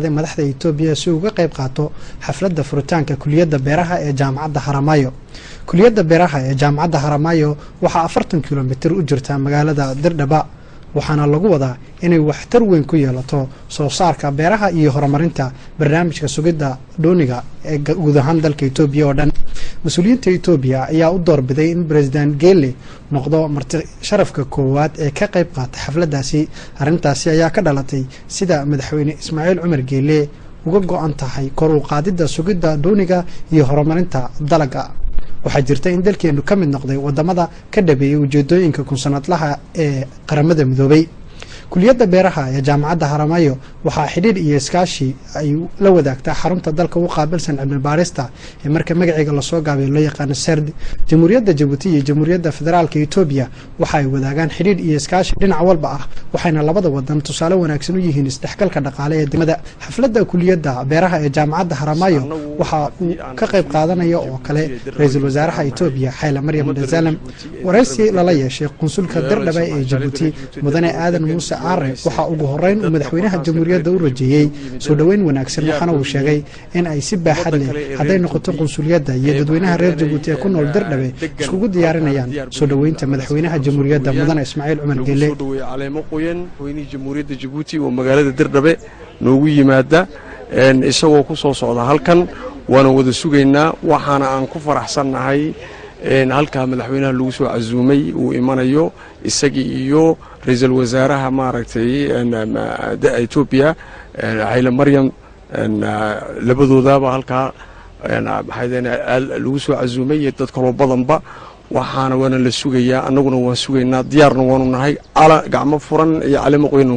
madaxda Itoobiya si uga qayb qaato xafladda furitaanka kuliyadda beeraha ee jaamacadda Haramayo. Kuliyadda beeraha ee jaamacadda Haramayo waxa 40 kilomitir u jirta magaalada Dirdaba, waxaana lagu wadaa inay waxtar weyn ku yeelato soo saarka beeraha iyo horumarinta barnaamijka sugidda dooniga ee guud ahaan dalka Itoobiya oo dhan. Mas'uuliyiinta Itoobiya ayaa u doorbiday in President Gele noqdo marti sharafka koowaad ee ka qayb qaata xafladdaasi. Arrintaasi ayaa ka dhalatay sida madaxweyne Ismaaciil Cumar Gele uga go'an tahay kor u qaadidda sugidda dooniga iyo horumarinta dalagga. waxaa jirta in dalkeenu ka mid noqday wadamada ka dhabeeyay ujeedooyinka kunsanadlaha ee qaramada midoobay. kuliyadda beeraha ee jaamacadda Haramayo waxaa xidhiidh iyo iskaashi ay la wadaagtaa xarunta dalka u qaabilsan cilmi baarista ee marka magaciisa la soo gaabay loo yaqaan SERD. Jamhuuriyadda Djibouti iyo Jamhuuriyadda Federaalka Itoobiya waxa ay wadaagaan xidhiidh iyo iskaashi dhinac walba ah, waxayna labada wadan tusaale wanaagsan u yihiin isdhexgalka dhaqaale ee degmada. xafladda kuliyadda beeraha ee jaamacadda Haramayo waxa uu ka qayb qaadanaya oo kale ra'iisul wasaaraha Itoobiya Haile Mariam Desalegn. waraysi lala yeeshay qunsulka Dirdaba ee Djibouti mudane Aadan Muuse Aare waxa ugu horeyn uu madaxweynaha jamhuuriyadda u rajeeyay soo dhaweyn wanaagsan, waxaana uu sheegay in ay si baaxad leh haday noqoto qunsuliyadda iyo dadweynaha reer Djibouti ee ku nool Dirdabe iskugu diyaarinayaan soo dhaweynta madaxweynaha jamhuuriyadda mudane Ismaaciil Cumar Gele. caleemo qoyan weyni jamhuuriyadda Djibouti oo magaalada Dirdabe noogu yimaada isagoo ku soo socda halkan waana wada sugaynaa, waxaana aan ku faraxsanahay halka madaxweynaha lagu soo casuumay uu imanayo isagii iyo ra'iisul wasaaraha maaragtay Itoobiya Haile Mariam labadoodaba halka lagu soo casuumay dad kale badanba, waxaana waana la sugayaa, annaguna waan sugaynaa, diyaarna waanu nahay gacmo furan iyo caleemo qoyan.